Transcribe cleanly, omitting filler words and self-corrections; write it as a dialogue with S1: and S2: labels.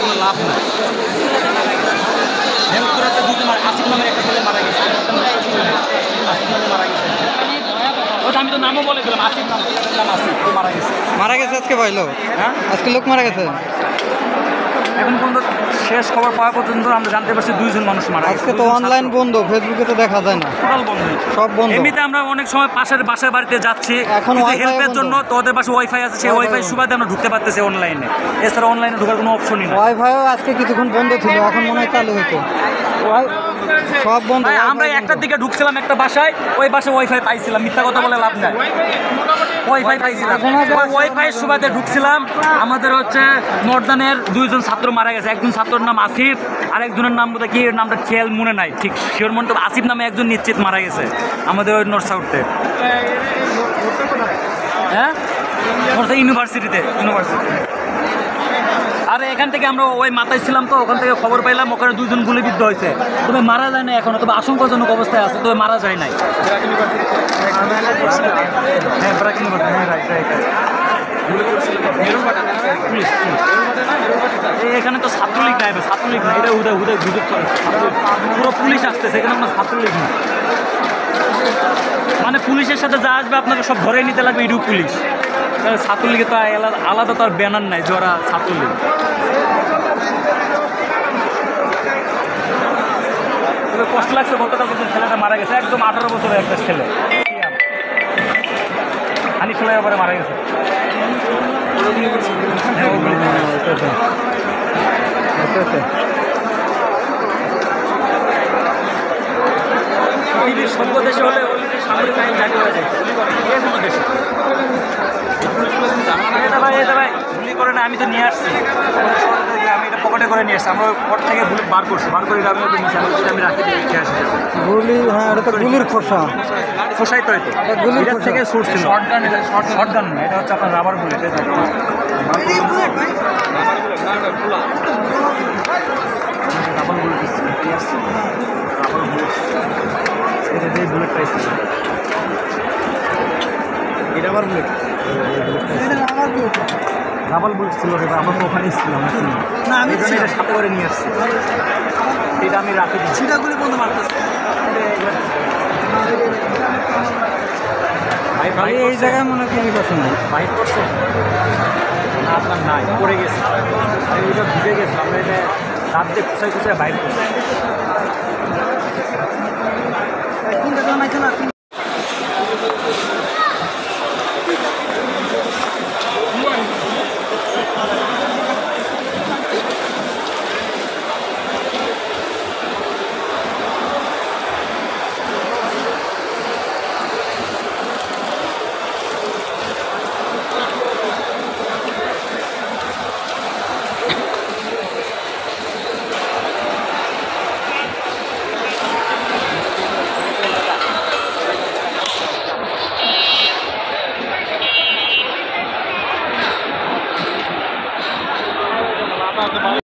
S1: কোনো লাভ নাই। হেল্প করাতে দুটো আসিফ নামের একটা ছেলে মারা গেছে, আসিফ নামে মারা গেছে। ওটা আমি তো নামও বলে দিলাম, আসিফ নাম আসিফ, ও মারা গেছে।
S2: মারা গেছে আজকে ভাইলো?
S1: হ্যাঁ,
S2: আজকে লোক মারা গেছে।
S1: এখন পর্যন্ত শেষ খবর পাওয়া পর্যন্ত আমরা জানতে পারছি 2 জন মানুষ মারা গেছে।
S2: আজকে তো অনলাইন বন্ধ, ফেসবুকে তো দেখা যায় না,
S1: টোটাল বন্ধ,
S2: সব বন্ধ।
S1: এমনিতে আমরা অনেক সময় পাশের বাসার বাড়িতে যাচ্ছি
S2: এখন
S1: হেল্পের জন্য, তো ওদের পাশে ওয়াইফাই আছে, সেই ওয়াইফাই সুবাদে আমরা ঢুকতে পারতেছি অনলাইনে। এছাড়া অনলাইনে ঢোকার কোনো অপশনই নাই।
S2: ওয়াইফাইও আজকে কিছুক্ষণ বন্ধ ছিল, এখন মনে হয় চালু হয়েছে। সব বন্ধ।
S1: আমরা একটার দিকে ঢুকছিলাম একটা বাসায়, ওই বাসায় ওয়াইফাই পাইছিলাম, মিথ্যা কথা বলে লাভ নাই, ওয়াইফাই পাইছিলাম। ওয়াইফাই সুবাদে ঢুকছিলাম। আমাদের হচ্ছে নর্দানের 2 জন ছাত্র মারা গেছে। একজন ছাত্রের নাম আসিফ, আর একজনের নাম বোধহয় কি, নামটা খেয়াল মনে নাই ঠিক শিওর মনে, তো আসিফ নামে একজন নিশ্চিত মারা গেছে আমাদের ওই নর্থ সাউথে। হ্যাঁ, ইউনিভার্সিটিতে। আর এখান থেকে আমরা ওই মাথায় ছিলাম, তো ওখান থেকে খবর পাইলাম ওখানে 2 জন গুলিবিদ্ধ হয়েছে, তবে মারা যায় না এখনো, তবে আশঙ্কাজনক অবস্থায় আছে, তবে মারা যায় নাই। এখানে তো ছাত্রলীগ নাই, ছাত্রলীগ না, এটা হুদয় গুজব চলে, পুরো পুলিশ আসতেছে এখানে, আমরা ছাত্রলীগ না। মানে পুলিশের সাথে যা আসবে আপনাকে সব ধরে নিতে লাগবে, এটুকু পুলিশ। ছাত্রলীগে তো আলাদা তো আর ব্যানার নাই যে ওরা ছাত্রলীগ। তবে কষ্ট লাগছে, গতটা যখন ছেলেটা মারা গেছে, একদম 18 বছরের একটা ছেলে, হানি ফেলার পরে মারা গেছে। পৃথিবীর সভ্য দেশে হলে সামরিক বাহিনী জারি হয়ে যায়, যে কোনো দেশে। ভাই গুলি করে না, আমি তো নিয়ে আসছি, আমি এটা পকেটে করে নিয়ে আসছি, আমরা পকেট থেকে বুলেট বার করে আমি তো নিচে আমি রাখি দিয়ে আসি
S2: গুলি। হ্যাঁ, এটা তো গুলির খোসা,
S1: খোসাই তো এটা গুলির থেকে সোর্স ছিল। শর্টগান না, এটা হচ্ছে আপনার রাবার বুলেট। বুলেট পাইছি, এটা আবার বুলেট, রাবার বুলেট ছিল রে ভাই, আমরা তো ওখানেই ছিলাম না, আমি এটা সাথে করে নিয়ে আসছি, এটা আমি রাখি দিচ্ছি। সেটা গুলি বন্ধ মারতেছি ভাই,
S2: এই জায়গায় মনে হয় গুলি করছে না,
S1: বাইক করছে না, আপনার নাই, পড়ে গেছে, ওইটা ঢুকে গেছে, আমরা এটা রাত দিয়ে খুঁচাই বাইক করছি।